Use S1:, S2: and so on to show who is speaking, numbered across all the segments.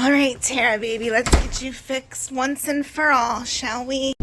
S1: All right, Tara, baby, let's get you fixed once and for all, shall we?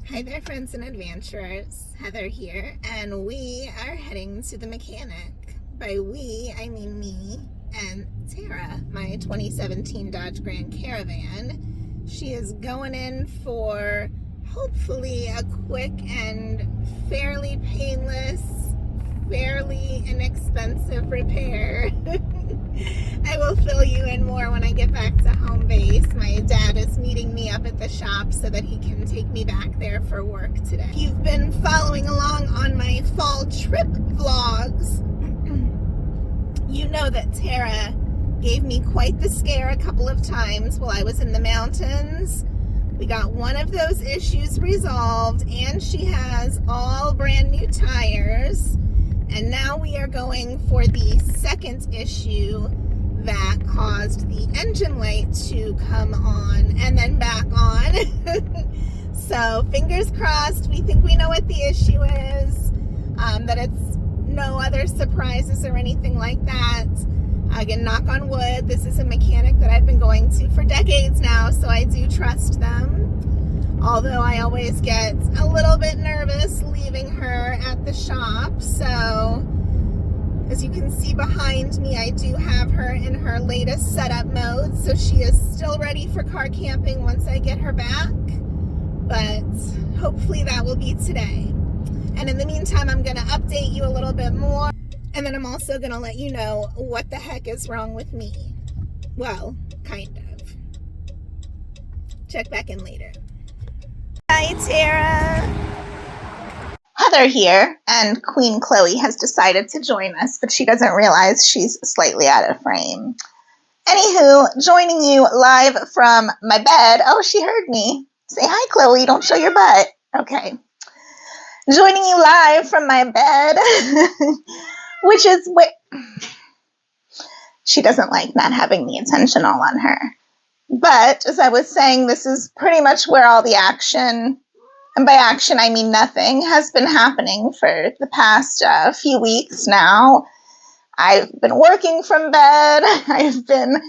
S1: Hi there, friends and adventurers. Heather here, and we are heading to the mechanic. By we, I mean me and Tara, my 2017 Dodge Grand Caravan. She is going in for hopefully a quick and fairly painless, fairly inexpensive repair. I will fill you in more when I get back to home base. My dad is meeting me up at the shop so that he can take me back there for work today. If you've been following along on my fall trip vlogs, you know that Tara gave me quite the scare a couple of times while I was in the mountains. We got one of those issues resolved, and she has all brand new tires. And now we are going for the second issue that caused the engine light to come on and then back on. So fingers crossed, we think we know what the issue is, that it's no other surprises or anything like that. Again, knock on wood, this is a mechanic that I've been going to for decades now, so I do trust them. Although I always get a little bit nervous leaving her at the shop. So, as you can see behind me, I do have her in her latest setup mode. So she is still ready for car camping once I get her back. But hopefully that will be today. And in the meantime, I'm going to update you a little bit more. And then I'm also going to let you know what the heck is wrong with me. Well, kind of. Check back in later. Hi, Tara. Heather here, and Queen Chloe has decided to join us, but she doesn't realize she's slightly out of frame. Anywho, joining you live from my bed. Oh, she heard me. Say hi, Chloe. Don't show your butt. Okay. Joining you live from my bed, which is where she doesn't like not having the attention all on her. But, as I was saying, this is pretty much where all the action, and by action I mean nothing, has been happening for the past few weeks now. I've been working from bed, I've been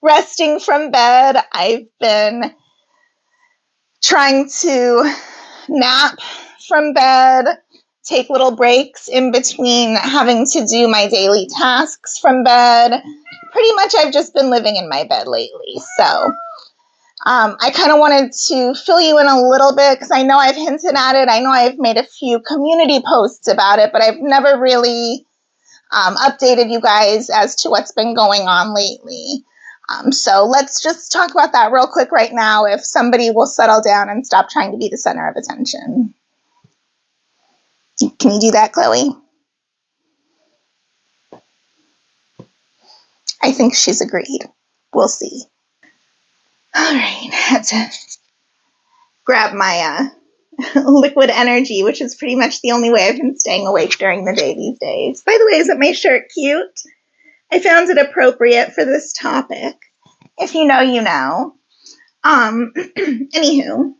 S1: resting from bed, I've been trying to nap from bed, take little breaks in between having to do my daily tasks from bed. Pretty much I've just been living in my bed lately, so I kind of wanted to fill you in a little bit because I know I've hinted at it. I know I've made a few community posts about it, but I've never really updated you guys as to what's been going on lately. So let's just talk about that real quick right now if somebody will settle down and stop trying to be the center of attention. Can you do that, Chloe? I think she's agreed. We'll see. All right, I had to grab my liquid energy, which is pretty much the only way I've been staying awake during the day these days. By the way, isn't my shirt cute? I found it appropriate for this topic. If you know, you know. Anywho.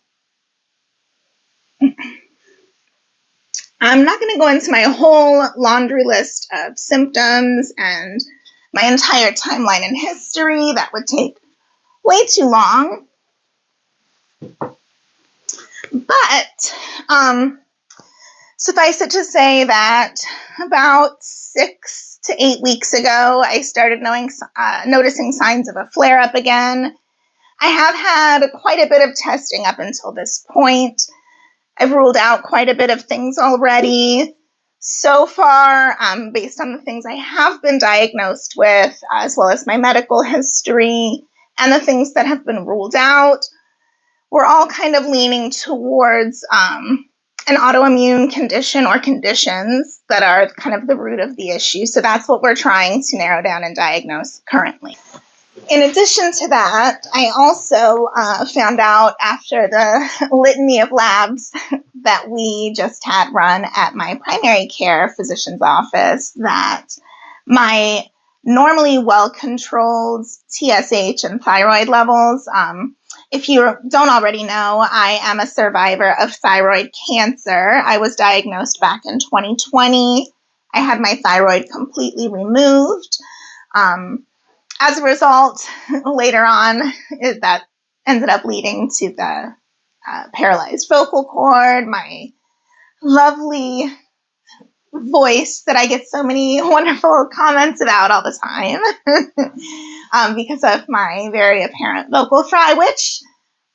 S1: I'm not going to go into my whole laundry list of symptoms and my entire timeline in history. That would take way too long. But suffice it to say that about 6 to 8 weeks ago, I started noticing signs of a flare-up again. I have had quite a bit of testing up until this point. I've ruled out quite a bit of things already. So far, based on the things I have been diagnosed with, as well as my medical history, and the things that have been ruled out, we're all kind of leaning towards an autoimmune condition or conditions that are kind of the root of the issue. So that's what we're trying to narrow down and diagnose currently. In addition to that, I also found out after the litany of labs that we just had run at my primary care physician's office that my normally well-controlled TSH and thyroid levels, if you don't already know, I am a survivor of thyroid cancer. I was diagnosed back in 2020. I had my thyroid completely removed. As a result, later on, that ended up leading to the paralyzed vocal cord, my lovely voice that I get so many wonderful comments about all the time because of my very apparent vocal fry, which,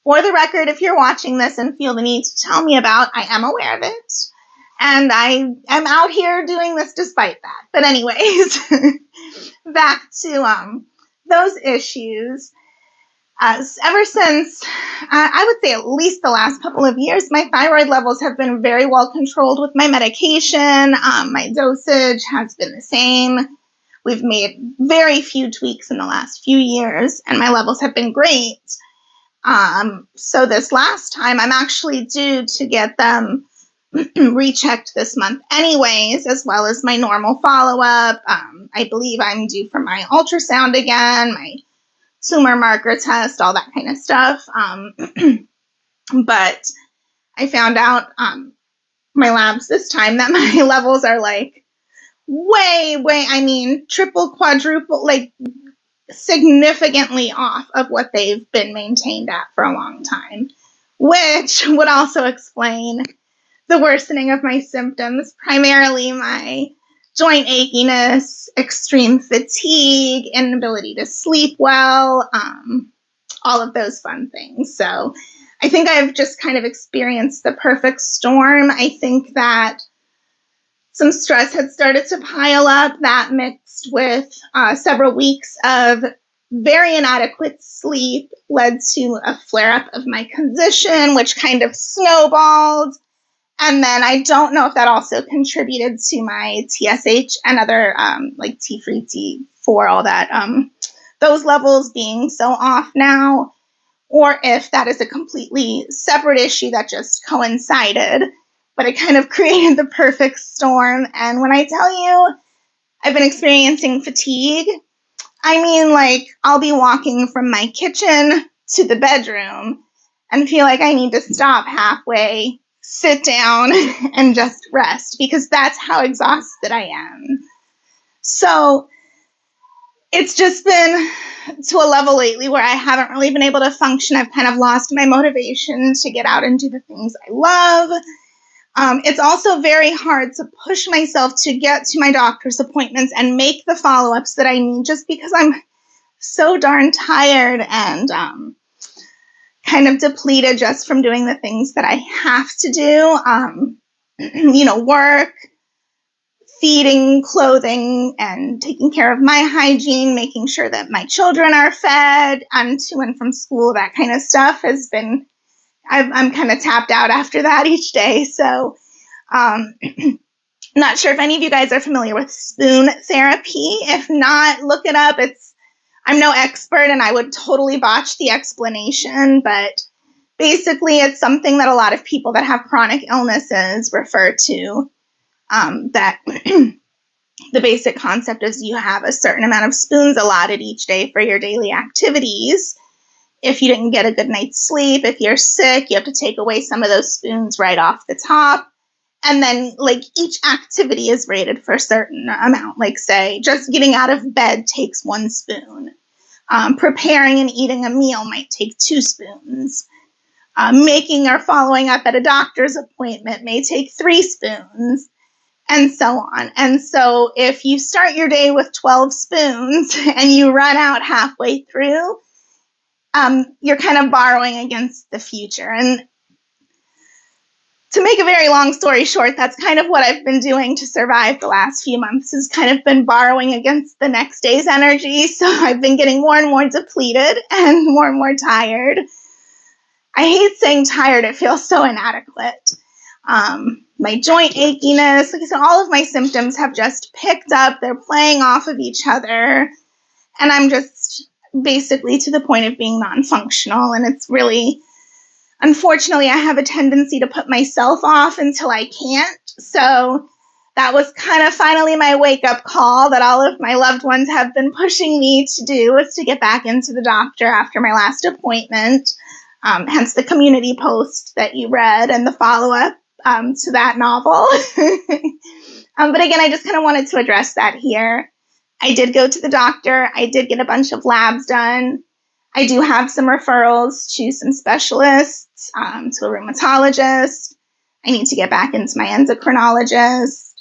S1: for the record, if you're watching this and feel the need to tell me about, I am aware of it. And I am out here doing this despite that. But anyways, back to those issues. Ever since, I would say at least the last couple of years, my thyroid levels have been very well controlled with my medication. My dosage has been the same. We've made very few tweaks in the last few years, and my levels have been great. So this last time, I'm actually due to get them rechecked this month anyways, as well as my normal follow-up. I believe I'm due for my ultrasound again, my tumor marker test, all that kind of stuff. But I found out my labs this time that my levels are like way, I mean, triple, quadruple, like significantly off of what they've been maintained at for a long time, which would also explain the worsening of my symptoms, primarily my joint achiness, extreme fatigue, inability to sleep well, all of those fun things. So I think I've just kind of experienced the perfect storm. I think that some stress had started to pile up, that mixed with several weeks of very inadequate sleep led to a flare-up of my condition, which kind of snowballed. And then I don't know if that also contributed to my TSH and other like T3, T4, all that, those levels being so off now, or if that is a completely separate issue that just coincided. But it kind of created the perfect storm. And when I tell you I've been experiencing fatigue, I mean, like, I'll be walking from my kitchen to the bedroom and feel like I need to stop halfway, sit down, and just rest, because that's how exhausted I am. So it's just been to a level lately where I haven't really been able to function. I've kind of lost my motivation to get out and do the things I love. It's also very hard to push myself to get to my doctor's appointments and make the follow-ups that I need, just because I'm so darn tired and kind of depleted just from doing the things that I have to do, work, feeding, clothing, and taking care of my hygiene, making sure that my children are fed and to and from school, that kind of stuff has been, I'm kind of tapped out after that each day. So not sure if any of you guys are familiar with spoon therapy. If not, look it up. I'm no expert and I would totally botch the explanation, but basically it's something that a lot of people that have chronic illnesses refer to. That the basic concept is you have a certain amount of spoons allotted each day for your daily activities. If you didn't get a good night's sleep, if you're sick, you have to take away some of those spoons right off the top. And then, like, each activity is rated for a certain amount. Like, say, just getting out of bed takes 1 spoon. Preparing and eating a meal might take 2 spoons. Making or following up at a doctor's appointment may take 3 spoons, and so on. And so if you start your day with 12 spoons and you run out halfway through, you're kind of borrowing against the future. And to make a very long story short, that's kind of what I've been doing to survive the last few months, has kind of been borrowing against the next day's energy. So I've been getting more and more depleted and more tired. I hate saying tired. It feels so inadequate. My joint achiness, like I said, all of my symptoms have just picked up. They're playing off of each other. And I'm just basically to the point of being non-functional. And it's really, unfortunately, I have a tendency to put myself off until I can't. So that was kind of finally my wake-up call that all of my loved ones have been pushing me to do, was to get back into the doctor after my last appointment. Hence the community post that you read and the follow-up to that novel. But again, I just kind of wanted to address that here. I did go to the doctor. I did get a bunch of labs done. I do have some referrals to some specialists, to a rheumatologist. I need to get back into my endocrinologist.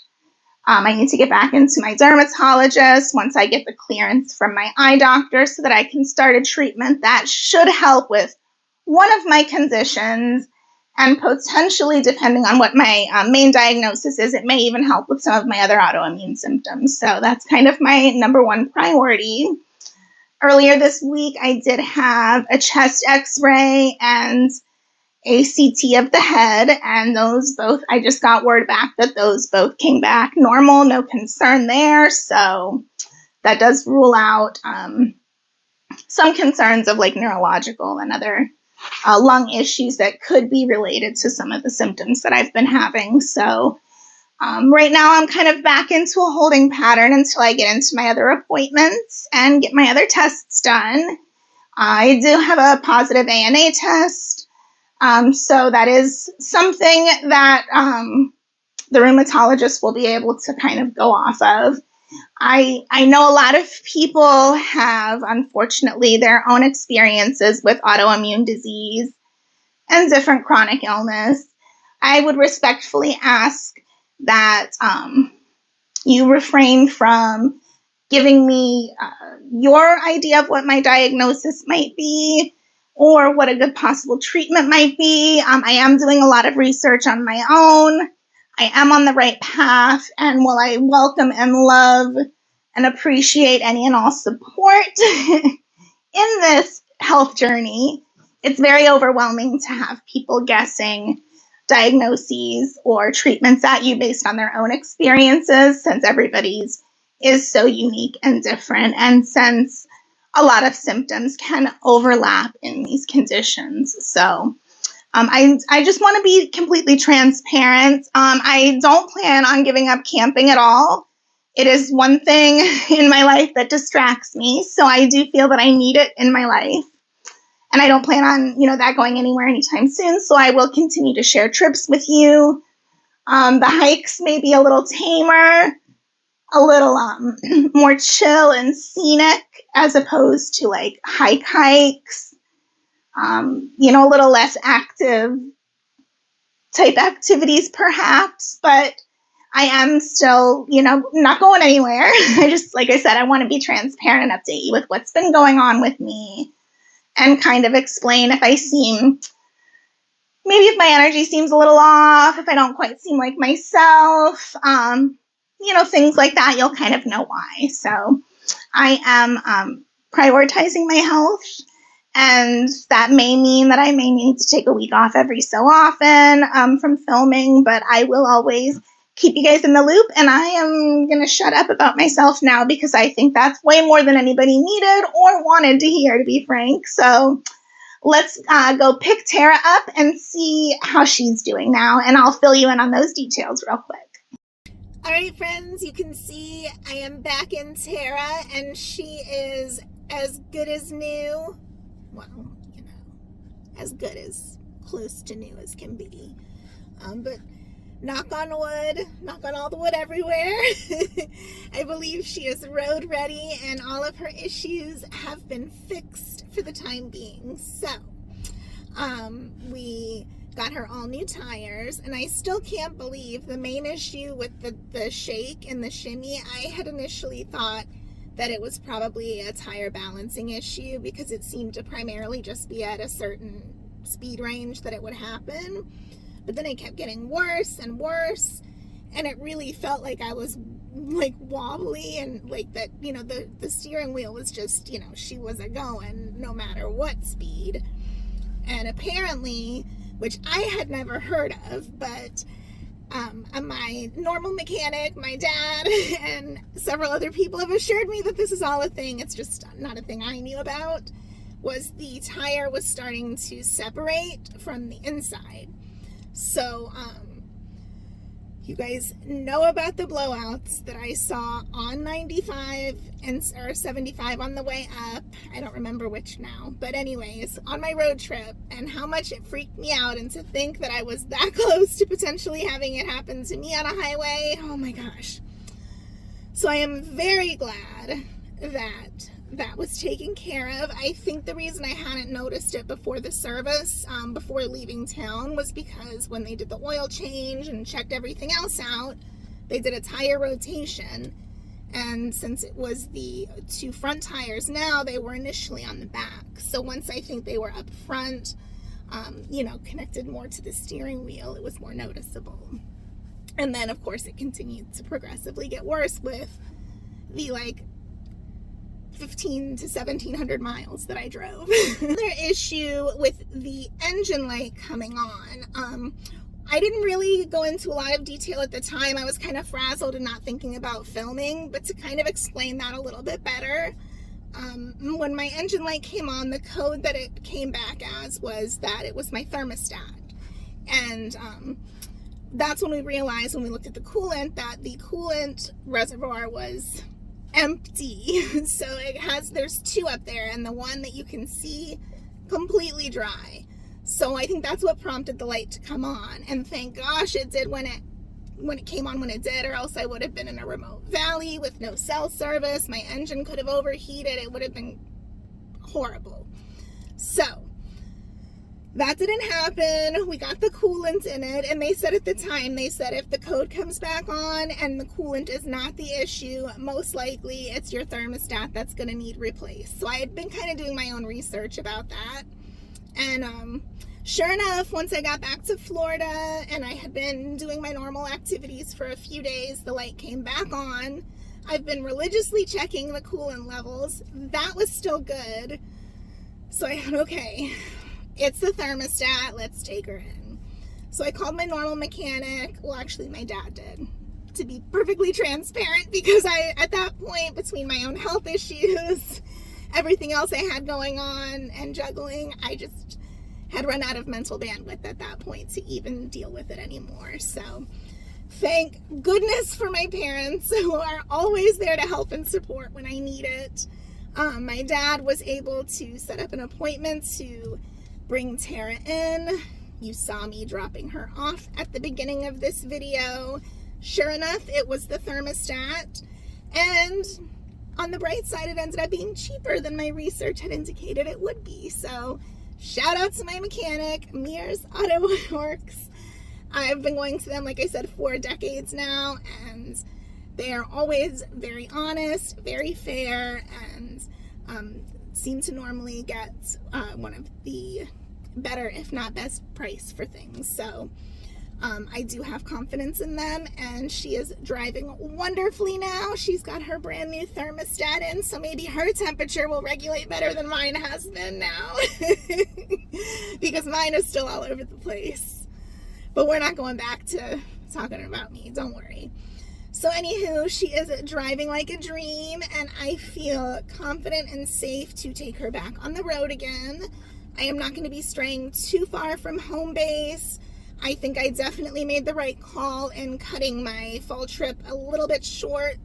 S1: I need to get back into my dermatologist once I get the clearance from my eye doctor so that I can start a treatment that should help with one of my conditions, and potentially, depending on what my main diagnosis is, it may even help with some of my other autoimmune symptoms. So that's kind of my number one priority. Earlier this week, I did have a chest x-ray and a CT of the head, and those both, I just got word back that those both came back normal, no concern there. So that does rule out some concerns of like neurological and other lung issues that could be related to some of the symptoms that I've been having. So right now I'm kind of back into a holding pattern until I get into my other appointments and get my other tests done. I do have a positive ANA test. So that is something that the rheumatologist will be able to kind of go off of. I know a lot of people have, unfortunately, their own experiences with autoimmune disease and different chronic illness. I would respectfully ask that you refrain from giving me your idea of what my diagnosis might be or what a good possible treatment might be. I am doing a lot of research on my own. I am on the right path, and while I welcome and love and appreciate any and all support in this health journey, it's very overwhelming to have people guessing diagnoses or treatments at you based on their own experiences, since everybody's is so unique and different, and since a lot of symptoms can overlap in these conditions. So I just want to be completely transparent. I don't plan on giving up camping at all. It is one thing in my life that distracts me, so I do feel that I need it in my life. And I don't plan on, that going anywhere anytime soon, so I will continue to share trips with you. The hikes may be a little tamer, a little more chill and scenic as opposed to like hikes. A little less active type activities perhaps, but I am still, not going anywhere. I just, like I said, I want to be transparent and update you with what's been going on with me and kind of explain if if my energy seems a little off, if I don't quite seem like myself, things like that, you'll kind of know why. So I am prioritizing my health. And that may mean that I may need to take a week off every so often from filming, but I will always keep you guys in the loop. And I am going to shut up about myself now because I think that's way more than anybody needed or wanted to hear, to be frank. So let's go pick Terra up and see how she's doing now. And I'll fill you in on those details real quick. All right, friends, you can see I am back in Terra, and she is as good as new. Well, as good as close to new as can be. But knock on wood, knock on all the wood everywhere. I believe she is road ready and all of her issues have been fixed for the time being. So, we got her all new tires, and I still can't believe the main issue with the shake and the shimmy. I had initially thought that it was probably a tire balancing issue because it seemed to primarily just be at a certain speed range that it would happen. But then it kept getting worse and worse, and it really felt like I was like wobbly, and like that, the steering wheel was just, she wasn't going no matter what speed. And apparently, which I had never heard of, but my normal mechanic, my dad, and several other people have assured me that this is all a thing. It's just not a thing I knew about. Was the tire was starting to separate from the inside. So You guys know about the blowouts that I saw on 95 or 75 on the way up. I don't remember which now. But anyways, on my road trip, and how much it freaked me out, and to think that I was that close to potentially having it happen to me on a highway. Oh my gosh. So I am very glad that that was taken care of. I think the reason I hadn't noticed it before the service, before leaving town, was because when they did the oil change and checked everything else out, they did a tire rotation. And since it was the two front tires now, they were initially on the back. So once I think they were up front, connected more to the steering wheel, it was more noticeable. And then, of course, it continued to progressively get worse with the, 15 to 1700 miles that I drove. Another issue with the engine light coming on. I didn't really go into a lot of detail at the time. I was kind of frazzled and not thinking about filming, but to kind of explain that a little bit better, when my engine light came on, the code that it came back as was that it was my thermostat. And that's when we realized, when we looked at the coolant, that the coolant reservoir was empty. So there's two up there, and the one that you can see completely dry. So I think that's what prompted the light to come on, and thank gosh it did when it came on when it did, or else I would have been in a remote valley with no cell service. My engine could have overheated. It would have been horrible. So that didn't happen. We got the coolant in it, and they said at the time, if the code comes back on and the coolant is not the issue, most likely it's your thermostat that's going to need replaced. So I had been kind of doing my own research about that. And sure enough, once I got back to Florida and I had been doing my normal activities for a few days, the light came back on. I've been religiously checking the coolant levels. That was still good. So I thought, okay, it's the thermostat, let's take her in. So I called my normal mechanic. Well, actually my dad did, to be perfectly transparent, because at that point, between my own health issues, everything else I had going on, and juggling, I just had run out of mental bandwidth at that point to even deal with it anymore. So thank goodness for my parents, who are always there to help and support when I need it. My dad was able to set up an appointment to bring Terra in. You saw me dropping her off at the beginning of this video. Sure enough, it was the thermostat, and on the bright side, it ended up being cheaper than my research had indicated it would be. So shout out to my mechanic, Mears Auto Works. I've been going to them, like I said, 4 decades now, and they are always very honest, very fair, and seem to normally get one of the better, if not best, price for things. So I do have confidence in them, and she is driving wonderfully now. She's got her brand new thermostat in, so maybe her temperature will regulate better than mine has been now, because mine is still all over the place. But we're not going back to talking about me, don't worry. So anywho, she is driving like a dream, and I feel confident and safe to take her back on the road again. I am not going to be straying too far from home base. I think I definitely made the right call in cutting my fall trip a little bit short.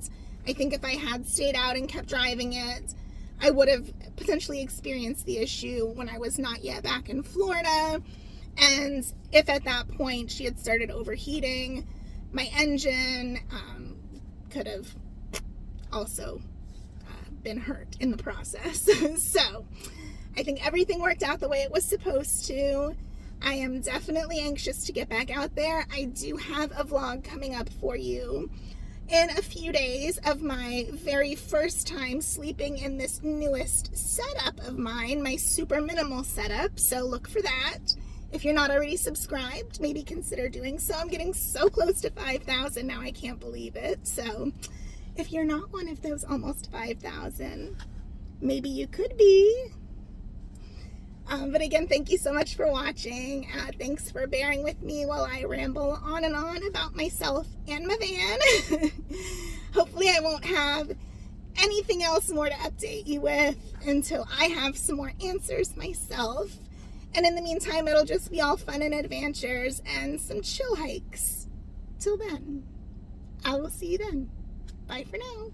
S1: I think if I had stayed out and kept driving it, I would have potentially experienced the issue when I was not yet back in Florida. And if at that point she had started overheating, my engine could have also been hurt in the process. So I think everything worked out the way it was supposed to. I am definitely anxious to get back out there. I do have a vlog coming up for you in a few days of my very first time sleeping in this newest setup of mine, my super minimal setup. So look for that. If you're not already subscribed, maybe consider doing so. I'm getting so close to 5,000 now, I can't believe it. So if you're not one of those almost 5,000, maybe you could be. But again, thank you so much for watching. Thanks for bearing with me while I ramble on and on about myself and my van. Hopefully I won't have anything else more to update you with until I have some more answers myself. And in the meantime, it'll just be all fun and adventures and some chill hikes. till then, I will see you then. Bye for now.